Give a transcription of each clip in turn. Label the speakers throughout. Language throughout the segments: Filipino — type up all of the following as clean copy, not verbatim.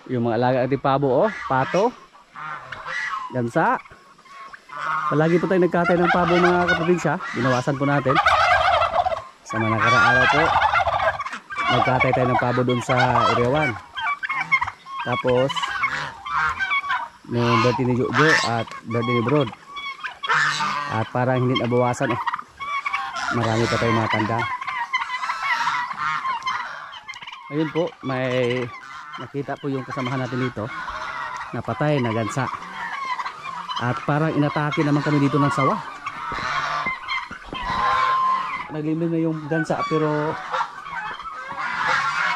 Speaker 1: Yung mga alaga natin pabo, oh, pato, gansa. Palagi po tayo nagkatay ng pabo mga kaprobinsya. Binawasan po natin. Sa mga nakaraang araw po, nagkatay tayo ng pabo dun sa Area 1. Tapos, yung birthday ni Jojo at birthday ni Brod. At parang hindi nabawasan eh. Marami pa tayong mga tanda. Ayun po, may nakita po yung kasamahan natin dito. Napatay na gansa. At parang inatake naman kami dito ng sawa. Naglimlim na yung gansa pero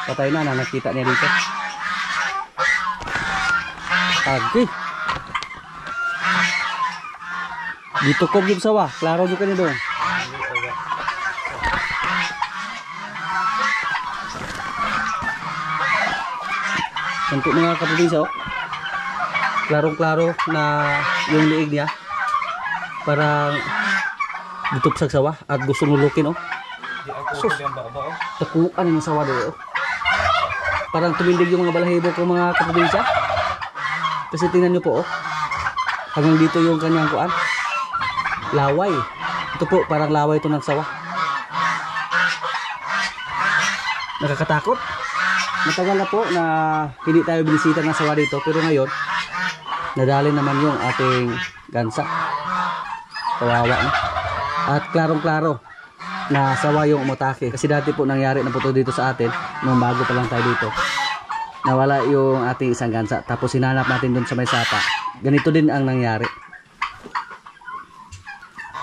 Speaker 1: patay na, nakita niya dito. Okay. Dito ko yung sawa. Klaro nyo ka niyo doon. Untuk mga kaprobinsya, oh. Klarong-klaro na yung liig niya. Parang ditupsag sawa at gusto nulukin, oh. Sus, takuan yung sawa doon, oh. Parang tumindig yung mga balahibo ko mga kaprobinsya. Kasi tingnan nyo po, oh. Hanggang dito yung kanyang kuan. Laway. Ito po, parang laway ito ng sawa. Nakakatakot. Matagal na po na hindi tayo binisita ng sawa dito. Pero ngayon, nadali naman yung ating gansa. Kawawa na. At klarong-klaro na sawa yung umatake. Kasi dati po nangyari na po dito sa atin. Nung bago pa lang tayo dito. Nawala yung ating isang gansa. Tapos sinanap natin dun sa may sapa. Ganito din ang nangyari.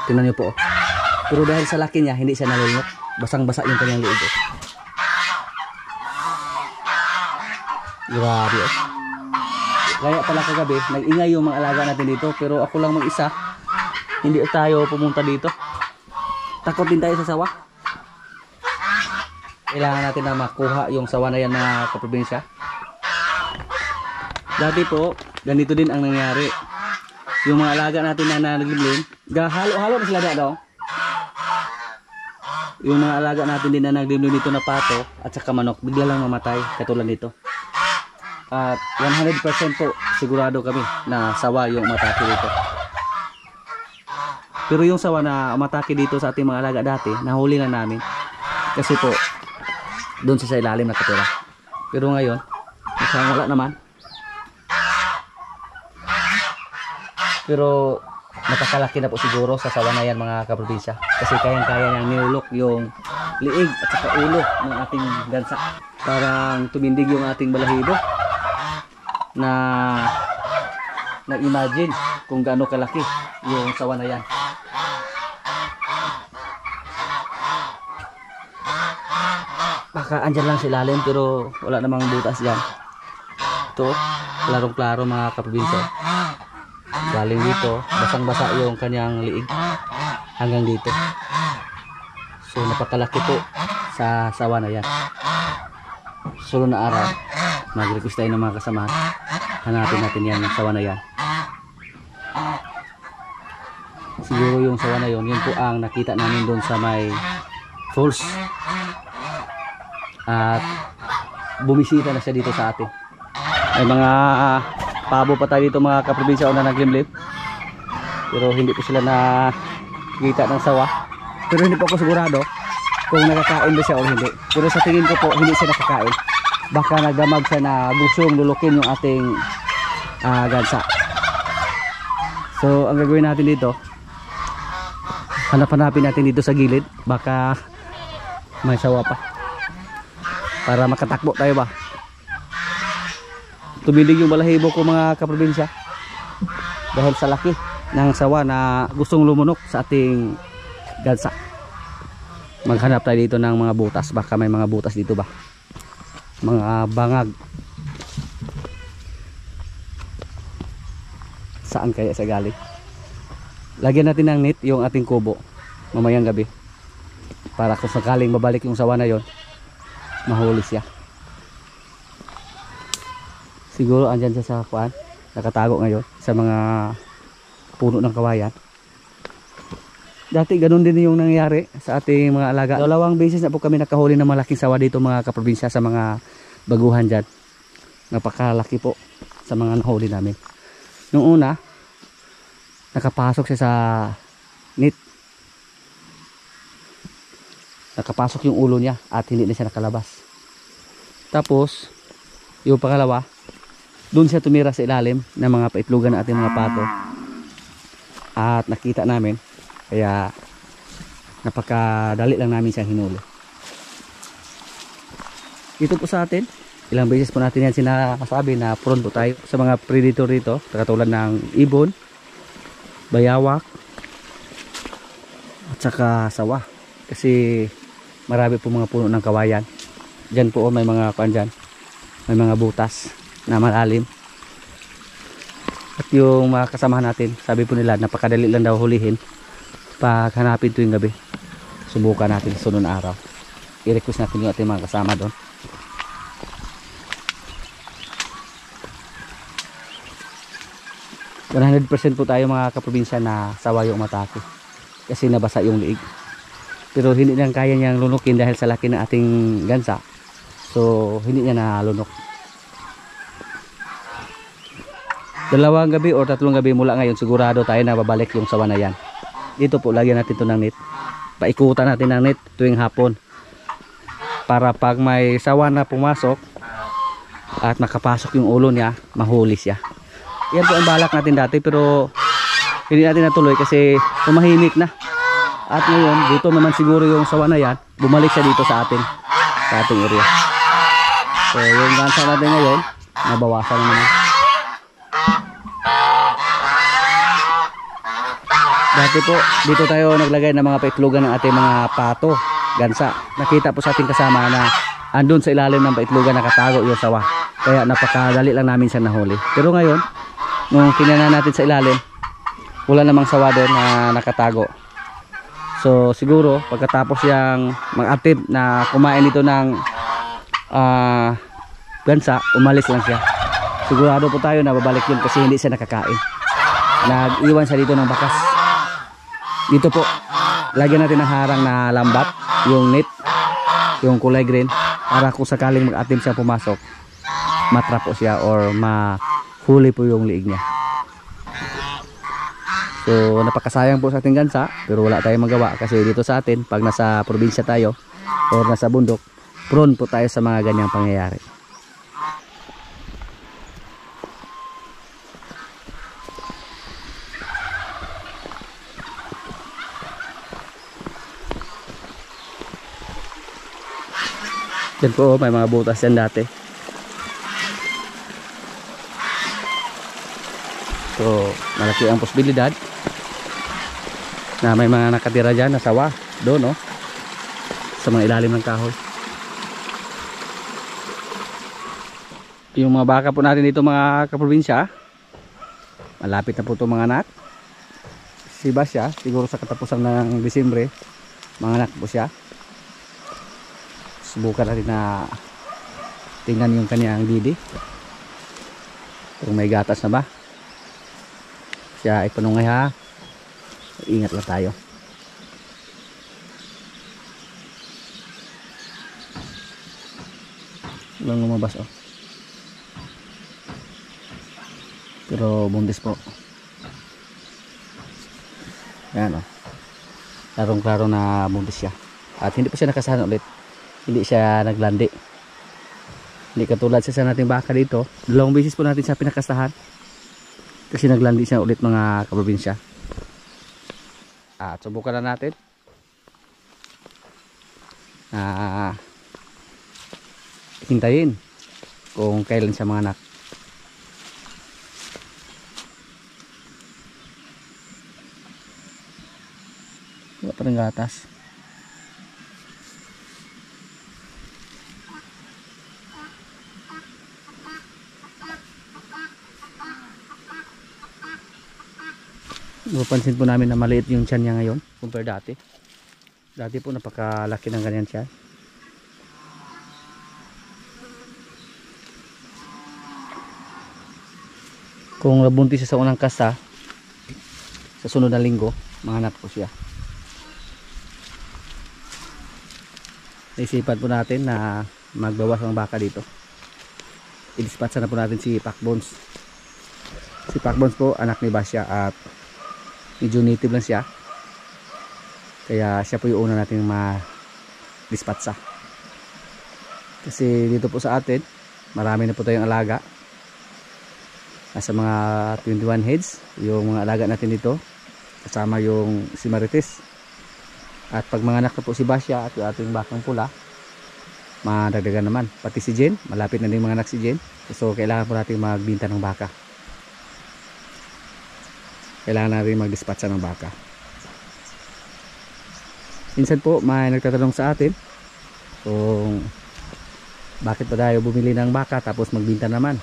Speaker 1: Tingnan nyo po, oh. Pero dahil sa laki niya, hindi siya nalunok. Basang-basa yung kanyang liig, oh. Grabe, oh. Kaya pala kagabi, nag-ingay yung mga alaga natin dito. Pero ako lang mag-isa. Hindi tayo pumunta dito. Takot din tayo sa sawa. Kailangan natin na makuha yung sawa na yan mga kaprobinsya. Dati po, ganito din ang nangyari. Yung mga alaga natin na naglimlim, halo-halo na sila daw. Yung mga alaga natin din na naglimlim dito na pato at saka manok, bigla lang mamatay katulad nito. At 100% po sigurado kami na sawa yung umatake dito. Pero yung sawa na umatake dito sa ating mga alaga dati, nahuli na namin. Kasi po, doon sa ilalim nakatira. Pero ngayon, masang wala naman. Pero napakalaki na po siguro sa sawa na yan mga kaprobinsya. Kasi kayang-kaya niyang nilulok yung liig at saka ulo ng ating gansa. Parang tumindig yung ating balahibo na nag-imagine kung gaano kalaki yung sawa na yan. Baka andyan lang sa ilalim pero wala namang butas dyan. Ito, klarong-klaro mga kaprobinsya. Galing dito, basang-basa yung kanyang liig hanggang dito. So napakalaki po sa sawa na yan. Sunod na araw, mag-request tayo ng mga kasamahan. Hanapin natin yan, yung sawa na yan. Siguro yung sawa na yun po ang nakita namin doon sa may falls. At bumisita na siya dito sa atin. May mga pabo pa tayo dito mga kaprobinsya na naglimlim. Pero hindi po sila nakikita ng sawa. Pero hindi po ako sigurado kung nakakain ba siya o hindi. Pero sa tingin ko po hindi siya nakakain. Baka nagdamag siya na gustong lulukin yung ating gansa. So ang gagawin natin dito, hanap-hanapin natin dito sa gilid. Baka may sawa pa. Para makatakbo tayo ba. Tumilig yung balahibo ko mga kaprobinsya dahil sa laki ng sawa na gustong lumunok sa ating gansa. Maghanap tayo dito ng mga butas. Baka may mga butas dito ba, mga bangag. Saan kaya sa galing? Lagyan natin ng net yung ating kubo mamayang gabi para kung sakaling babalik yung sawa na yon, mahuli siya. Siguro andyan siya sa kuan, nakatago ngayon sa mga puno ng kawayan. Dati ganun din yung nangyayari sa ating mga alaga. Dalawang beses na po kami nakahuli ng malaking sawa dito mga kaprobinsya sa mga baguhan dyan. Napakalaki po sa mga nahuli namin. Nung una, nakapasok siya sa net. Nakapasok yung ulo niya at hindi na siya nakalabas. Tapos, yung pangalawa, doon siya tumira sa ilalim ng mga paitlugan ng ating mga pato. At nakita namin, kaya napakadali lang namin siyang hinuli. Dito po sa atin, ilang beses po natin yan sinasabi na prone po tayo sa mga predator dito, katulad ng ibon, bayawak, at saka sawa. Kasi marami po mga puno ng kawayan. Diyan po may mga kuan dyan, may mga butas na malalim. At yung mga kasamahan natin, sabi po nila napakadali lang daw hulihin pag hanapin tuwing gabi. Subukan natin sa sunod na araw. I-request natin yung ating mga kasama doon. %100% po tayo mga kaprobinsya na sawa yung matake kasi nabasa yung liig. Pero hindi nang kaya niyang lunukin dahil sa laki ng ating gansa. So hindi niya nalunok. 2 gabi o 3 gabi mula ngayon sigurado tayo na babalik yung sawa na yan. Dito po lagyan natin ito ng net. Paikutan natin ng net tuwing hapon. Para pag may sawa na pumasok at nakapasok yung ulo niya, mahuli siya. Yan po ang balak natin dati pero hindi natin natuloy kasi tumahimik na. At ngayon, gutom naman siguro yung sawa na yan, bumalik siya dito sa atin, sa ating area. So yung gansa natin ngayon, nabawasan na naman. Dati po, dito tayo naglagay ng mga paitlugan ng ating mga pato, gansa. Nakita po sa ating kasama na andun sa ilalim ng paitlugan nakatago yung sawa. Kaya napakadali lang namin siya nahuli. Pero ngayon, nung kinana natin sa ilalim, wala namang sawa doon na nakatago. So siguro pagkatapos yang mag-attempt na kumain dito ng gansa, umalis lang siya. Sigurado po tayo na babalik yun kasi hindi siya nakakain. Nag-iwan siya dito ng bakas. Dito po, lagyan natin ng harang na lambat, yung net, yung kulay green, para kung sakaling mag-attempt siya pumasok, matrap po siya or mahuli po yung liig niya. So napakasayang po sa ating gansa, pero wala tayong magawa kasi dito sa atin pag nasa probinsya tayo or nasa bundok, prone po tayo sa mga ganyang pangyayari. Yan po, may mga butas yan dati. So malaki ang posibilidad na may mga nakatira dyan na sawa doon, no? Sa mga ilalim ng kahoy. Yung mga baka po natin dito mga kaprobinsya, malapit na po itong mga anak. Si Basya, siguro sa katapusan ng Disyembre, mga anak po siya. Subukan natin na tingnan yung kanyang didi kung may gatas na ba. Siya ay panungay ha. Ingat lang tayo. Walang lumabas, oh. Pero buntis po. Yan, oh. Klarong-klaro na buntis siya. At hindi pa siya nakasahan ulit. Hindi siya naglandi. Hindi katulad sa nating baka dito. 2 beses po natin siya pinakasahan. Kasi naglandi siya ulit mga kaprobinsya. At subukan na natin hintayin kung kailan siya mga anak. Wala pa rin gatas. Napansin po namin na maliit yung tiyan niya ngayon compare dati. Dati po napakalaki ng ganyan siya. Kung nabuntis siya sa unang kasa, sa sunod na linggo, manganak po siya. Naisipan po natin na magbawas ng baka dito. i-dispatcha na po natin si Pacbones. Si Pacbones po anak ni Basya at medyo native lang siya, kaya siya po yung una nating ma-dispatcha. Kasi dito po sa atin marami na po tayong alaga, nasa mga 21 heads yung mga alaga natin dito, kasama yung si Marites. At pag mga anak na po si Basya at yung ating bakang pula, madagdagan naman. Pati si Jen, malapit na din mga anak si Jen. So kailangan po natin magbinta ng baka, kailangan natin mag-dispatcha ng baka. Minsan po may nagtatanong sa atin kung bakit pa tayo bumili ng baka tapos magbinta naman.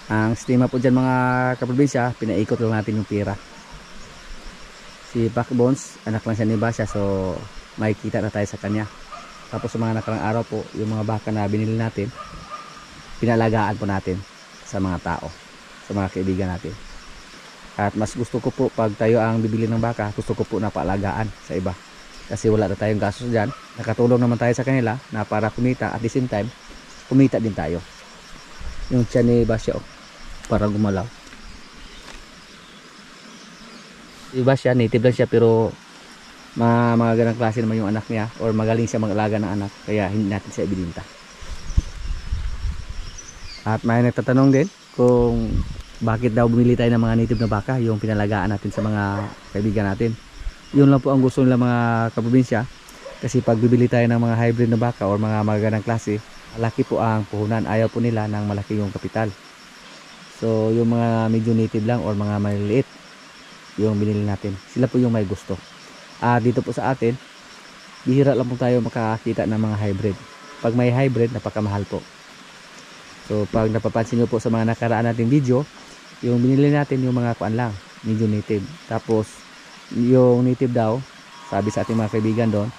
Speaker 1: Ang sistema po dyan mga kaprobinsya, pinaikot lang natin yung pera. Si Pacbones, anak lang siya ni Basya, so makikita na tayo sa kanya. Tapos sa mga nakarang araw po, yung mga baka na binili natin, pinalagaan po natin sa mga tao, sa mga kaibigan natin. At mas gusto ko po pag tayo ang bibili ng baka, gusto ko po na paalagaan sa iba. Kasi wala na tayong gastos dyan. Nakatulong naman tayo sa kanila na para kumita, at the same time, kumita din tayo. Yung tiyan ni Basya, para gumalaw. Si Basya, native lang siya pero mga ganang klase naman yung anak niya, or magaling siya mag-alaga ng anak, kaya hindi natin siya ibinenta. At may nagtatanong din kung bakit daw bumili tayo ng mga native na baka, yung pinalagaan natin sa mga kaibigan natin. Yun lang po ang gusto nila mga kaprobinsya, kasi pag bibili tayo ng mga hybrid na baka or mga magagandang klase, malaki po ang puhunan, ayaw po nila ng malaki yung kapital. So yung mga medyo native lang or mga maliliit yung binili natin, sila po yung may gusto. Dito po sa atin, bihira lang po tayo makakita ng mga hybrid. Pag may hybrid, napakamahal po. So pag napapansin nyo po sa mga nakaraan nating video, yung binili natin yung mga kuan lang, medyo native. Tapos yung native daw, sabi sa ating mga kaibigan doon,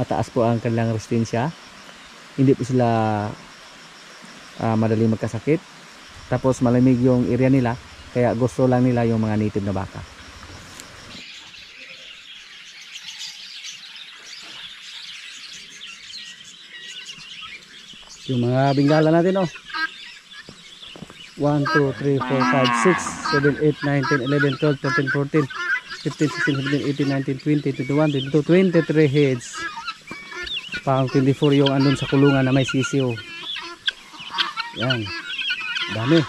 Speaker 1: mataas po ang kanilang resistensya, hindi po sila madaling magkasakit. Tapos malamig yung area nila, kaya gusto lang nila yung mga native na baka. Yung mga bingala natin, 1, 2, 3, 4, 5, 6, 7, 8, 9, 10, 11, 12, 13, 14, 15, 16, 17, 18, 19, 20, 21, 22, 23 heads. Pang 24 yung andun sa kulungan na may sisiw. Yan, dami.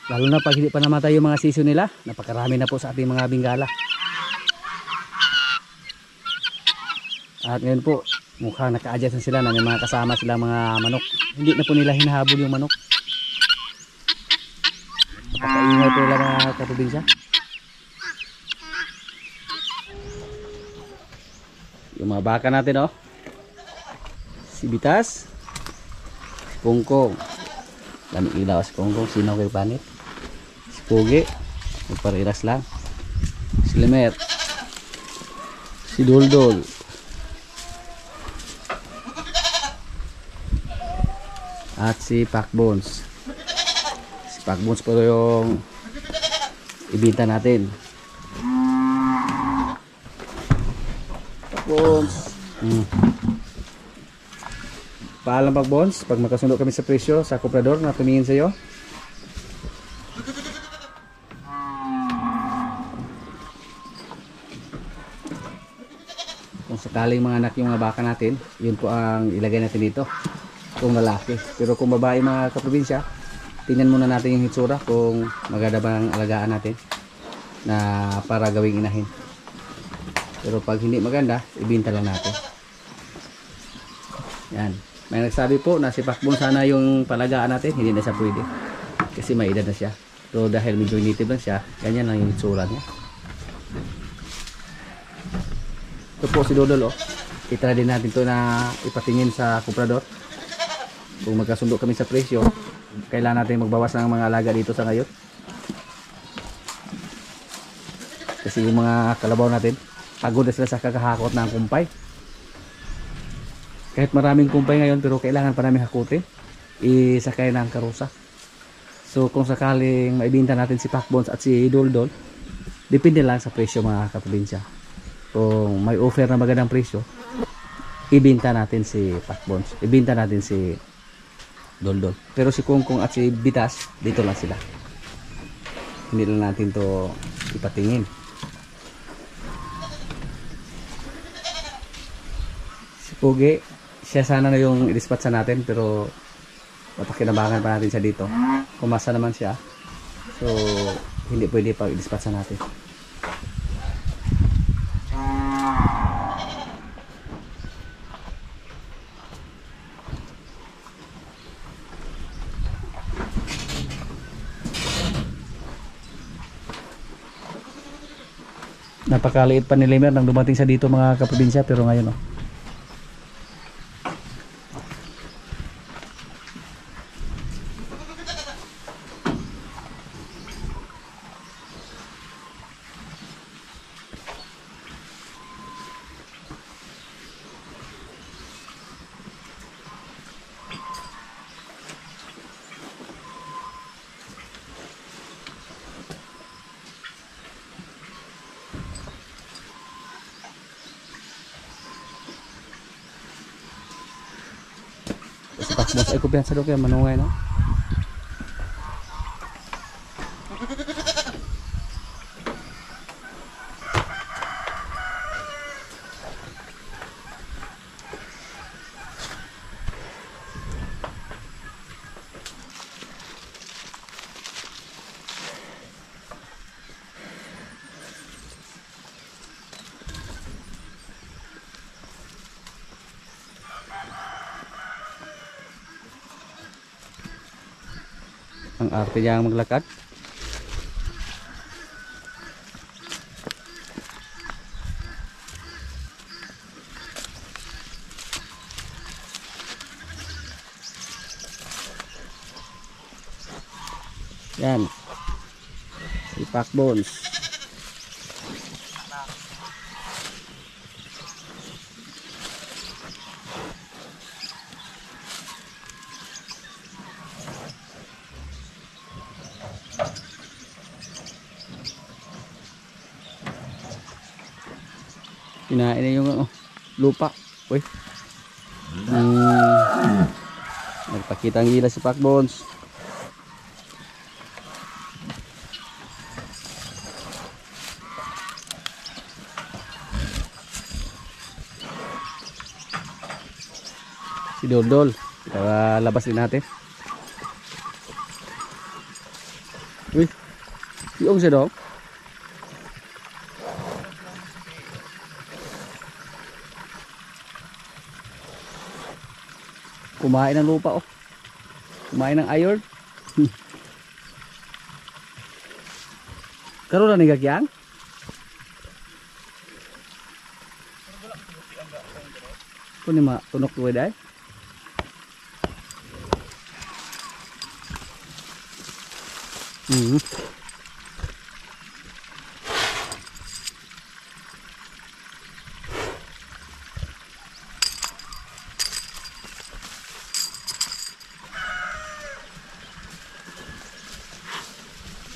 Speaker 1: Lalo na pag hindi pa namatay yung mga sisiw nila, napakarami na po sa ating mga bingala. At ngayon po, mukhang naka-adjust na sila na may mga kasama silang mga manok. Hindi na po nila hinahabol yung manok. Napakaingay po nila mga kaprobinsya. Yung mga baka natin, si Bitas, si Pungkong, lamig ilaw si Pungkong, sinaw kay panit, si Pugi, magpariras lang, si Lemet, si Duldul, at si Pacbones. Si Pacbones po yung ibinta natin. Pacbones. Paalam Pacbones, pag magkasundo kami sa presyo sa komprador na tumingin sa iyo. Kung sakaling mga anak yung mga baka natin, yun po ang ilagay natin dito. Kung lalaki. Pero kung babae mga kaprobinsya, tingnan muna natin yung hitsura kung maganda ba ang alagaan natin na para gawing inahin. Pero pag hindi maganda, ibinta lang natin. Yan. May nagsabi po na si Pacbones sana yung palagaan natin, hindi na siya pwede. Kasi may edad na siya. So dahil medyo native lang siya, ganyan lang yung hitsura niya. Ito po si Dodol, itry din natin to na ipatingin sa komprador. Kung magkasundo kami sa presyo, kailangan natin magbawas ng mga alaga dito sa ngayon. Kasi yung mga kalabaw natin, pagod na sila sa kakahakot ng kumpay. Kahit maraming kumpay ngayon, pero kailangan pa namin hakutin, isakay ng karusa. So kung sakaling maibinta natin si Pacbones at si Duldul, depende lang sa presyo mga kaprobinsya. Kung may offer na magandang presyo, ibinta natin si Pacbones, ibinta natin si Doldol. Pero si Kungkong at si Bitas, dito lang sila. Hindi lang natin to ipatingin. Si Pugi, siya sana na yung i-dispatcha natin, pero mapakinabangan pa natin siya dito. Kumasa naman siya. So, hindi pwede pa i-dispatcha natin. Napakaliit pa ni Lemer nang dumating sa dito mga kaprobinsya, pero ngayon si Pakbos ay kumpiyansa daw kaya manungay, no? Ang arte niya maglakad. Yan. Si Pakbones. Kinain na yung lupa. Uy. Nagpakita ang gila si Pakbones. Si Doldol. Labas din natin. Uy. Yung siya daw. Kumain ng lupa, oh. Kumain ng iron. Karoon na nigagyang? Kung ni tunok tuwe day?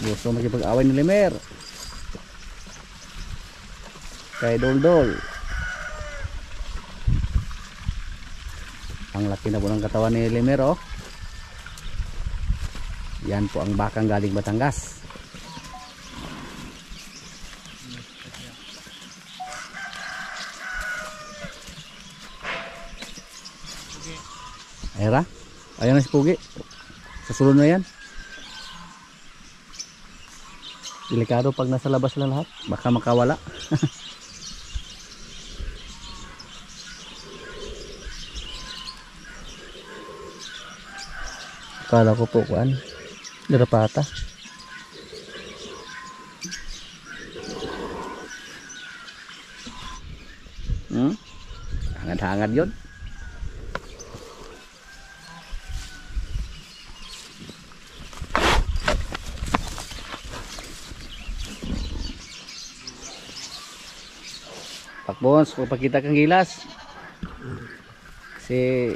Speaker 1: Gusto makipag-away ni Lemer kay Doldol. Ang laki na po ng katawan ni Lemer, oh. Yan po ang bakang galing Batangas. Ayra, ayan na si Pugi. Sa sulod na yan. Delikado pag nasa labas lang lahat, baka makawala. Akala ko po kuan, darapata. Hangad-hangad yun. Pakbons, pagpakita kang gilas. Kasi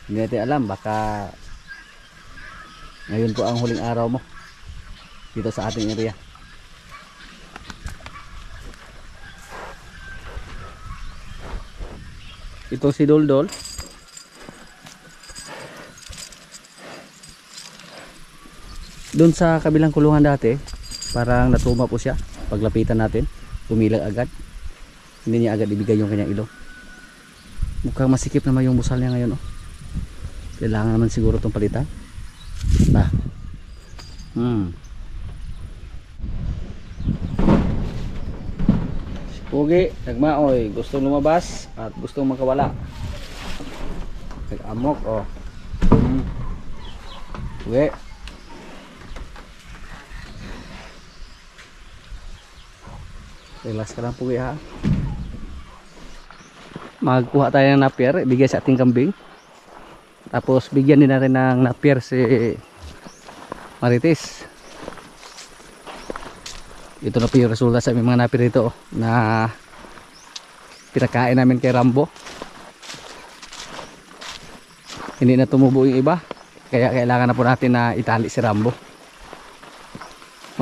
Speaker 1: hindi natin alam, baka ngayon po ang huling araw mo dito sa ating area. Ito si Doldol. Doon sa kabilang kulungan dati, parang natuma po siya. Paglapitan natin, pumilag agad. Hindi niya agad ibigay yung kanyang ilong. Mukhang masikip naman yung busal niya ngayon. Oh. Kailangan naman siguro itong palitan. Si Pugi, nagmaoy, gustong lumabas at gustong makawala. Nag-amok, oh. Pugi. Relax ka lang, Pugi, ha. Magkuha tayo ng napier, ibigay sa ating kambing. Tapos bigyan din natin ng napier si Marites. Ito na po yung resulta sa aming mga napier dito, oh, na pinakain namin kay Rambo. Hindi na tumubo yung iba, kaya kailangan na po natin na itali si Rambo.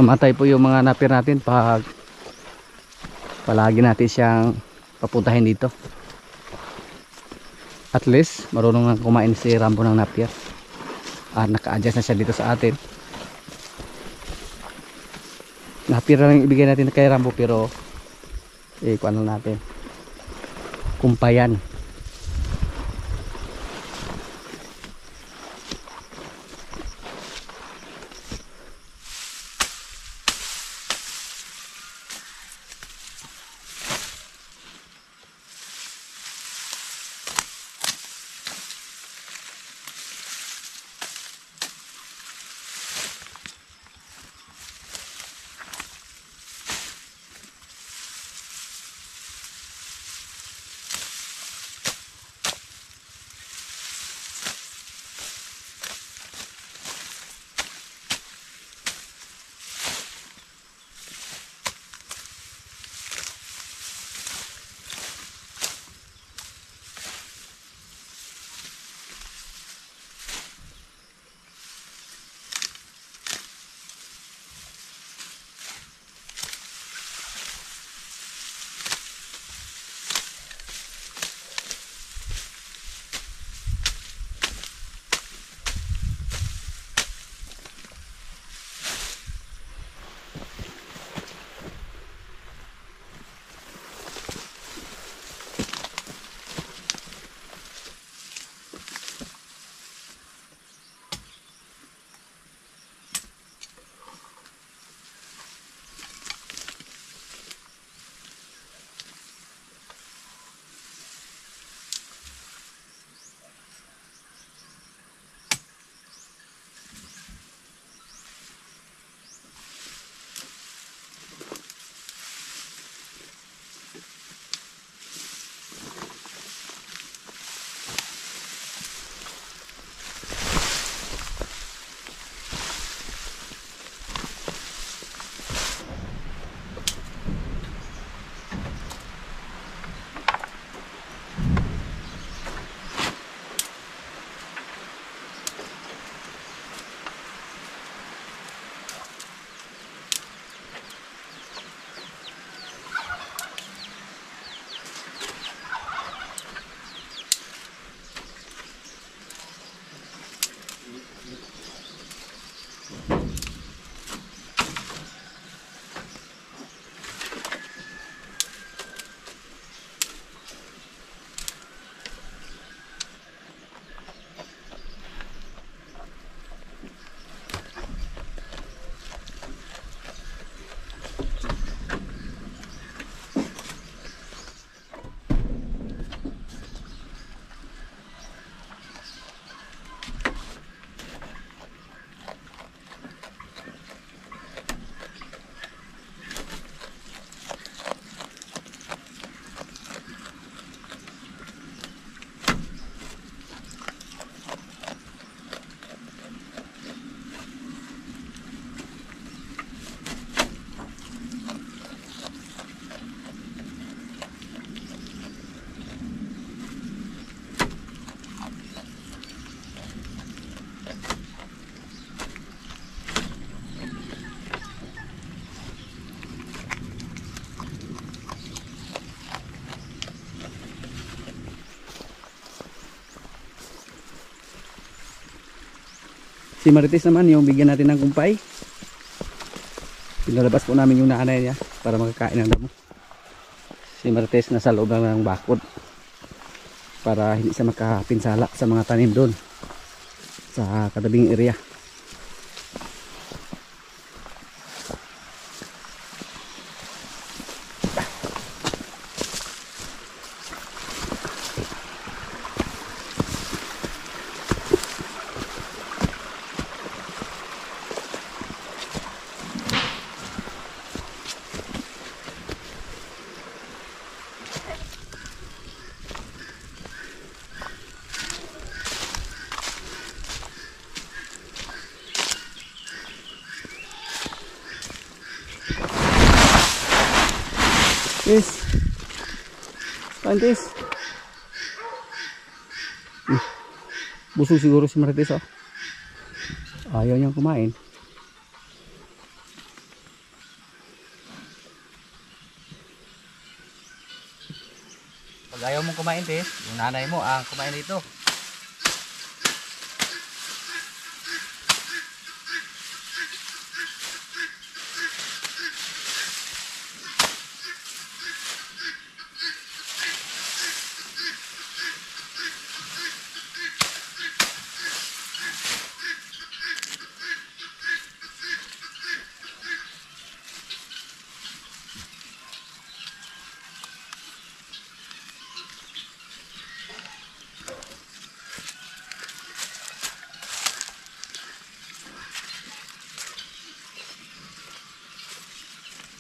Speaker 1: Mamatay po yung mga napier natin pag palagi natin siyang papuntahin dito. At least marunong nang kumain si Rambo ng napier. Naka-adjust na siya dito sa atin. Napier lang ibigay natin kay Rambo, pero kuano natin, kumpayan. Si Marites naman yung bigyan natin ng kumpay. Pinalabas po namin yung nanay niya para makakain ng damo. Si Marites nasa loob lang ng bakod para hindi siya makapinsala sa mga tanim doon sa katabing area. Yes. Pantis. Busog siguro si Marites oh. Ayaw niyang kumain. Pag ayaw mong kumain, Tis, yung nanay mo ang kumain dito.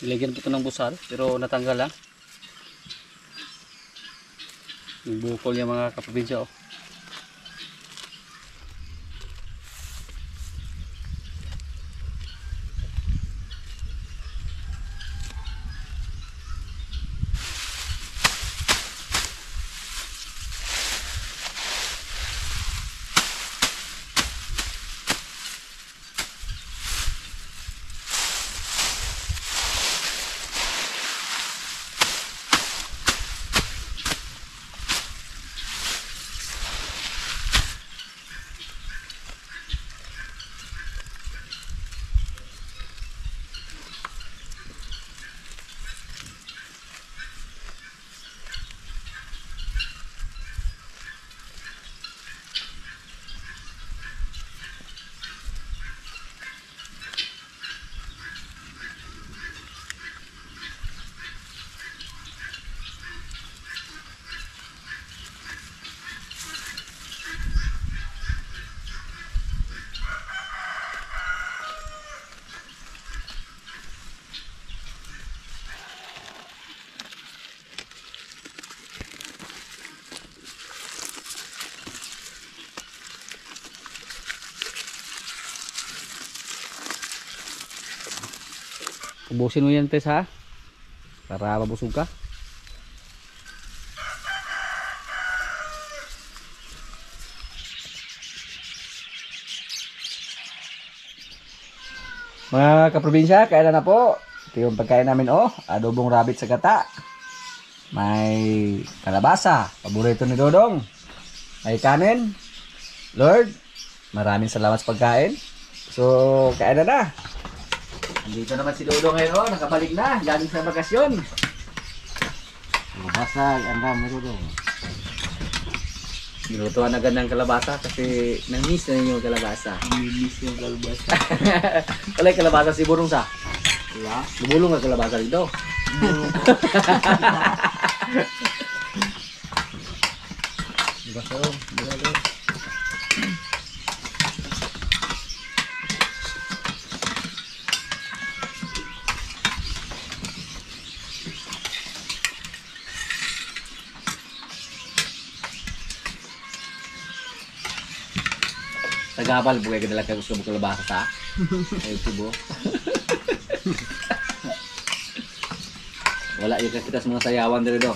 Speaker 1: Nilagyan ko ito ng busal pero natanggal lang. Yung bukol niya mga kaprobinsya oh. Ubusin mo yan, Tess, ha? Para mabusog ka. Mga kaprobinsya, kailan na po? Ito yung pagkain namin, oh. Adobong rabbit sa gata. May kalabasa. Paborito ni Dodong. May kanin. Lord, maraming salamat sa pagkain. So, kain na. Dito naman si Dodong ngayon, oh, nakabalik na, galing sa bakasyon. Kalabasa, andam mo Dodong. Nilutuan agad ng kalabasa kasi nang-miss na yung kalabasa. Nang-miss yung kalabasa. Kalay kalabasa si Burong sa? Wala. Lumulong ang kalabasa dito. Diba so? Diba so? Tagapal, bukay ka nalang gusto mo kalabasa sa YouTube. Wala yung kita sa mga sayawan dito.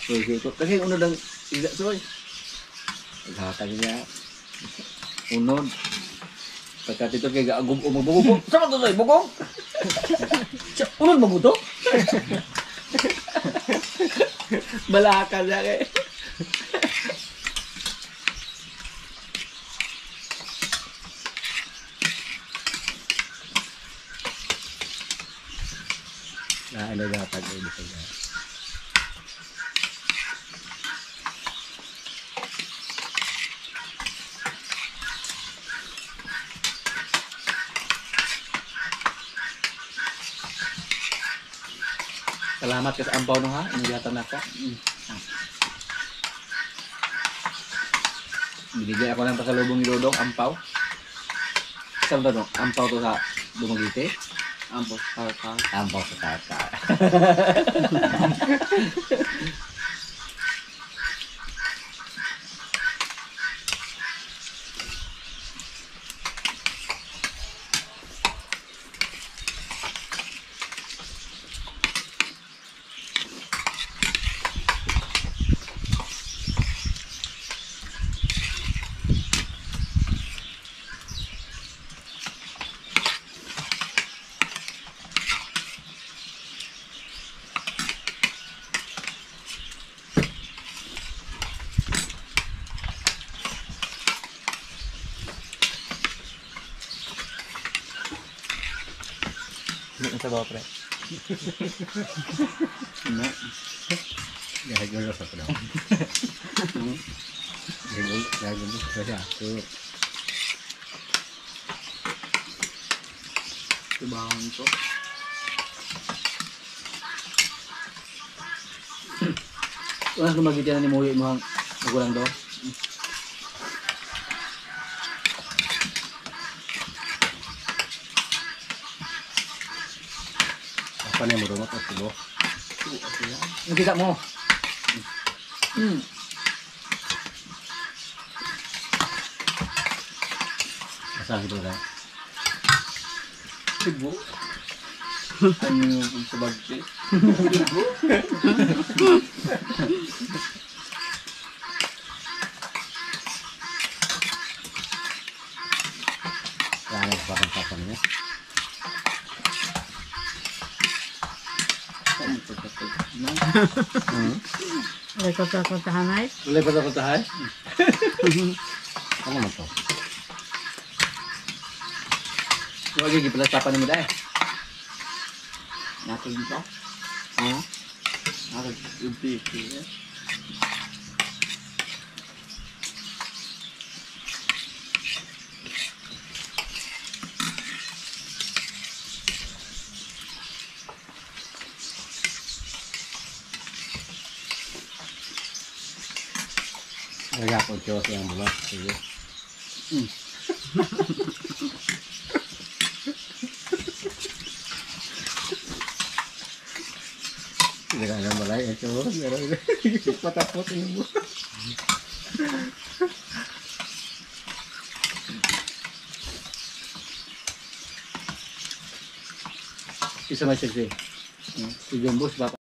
Speaker 1: So, kasi unod ang isda, soy. Naghatag niya. Unod.
Speaker 2: Pagkat ito kay gaagum umubugog. Sama to tay bugog. Unod mo to? Balaka na kay.
Speaker 3: Na ano dapat ay bisa niya.
Speaker 2: Salamat ka sa ampaw no ha. Inigatan ako. Binigay ako ng pasalubong ni Dodong, ampaw. Saan ba no? Ampaw to sa Dumaguete? Ampaw sa Tartar.
Speaker 3: Ampaw sa Tartar.
Speaker 2: Ano sa bawah, pre? Ano?
Speaker 3: Gagawin sa pala. Gagawin sa siya.
Speaker 2: Tubangan to. Wala kumagitian ni Moy mo ang magulang do.
Speaker 3: Apa nih murung atau subuh?
Speaker 2: Nakita mo.
Speaker 3: Asal gitu kan?
Speaker 2: Sibo. Ano yung sabagti?
Speaker 3: Lama papan niya.
Speaker 4: Ada kota-kota hanay.
Speaker 2: Wala pa ako tahay?
Speaker 3: Ano mo to?
Speaker 2: Wala gigi pala tapan mo dahil. Natin dito? Ha? Natin yung piki.
Speaker 3: Lagi ako Diyos yang bulat. Sige. Hindi ka na malay. Ito mo. Patapot yung mo.
Speaker 2: Isa may sexy. Si Jumbos, baka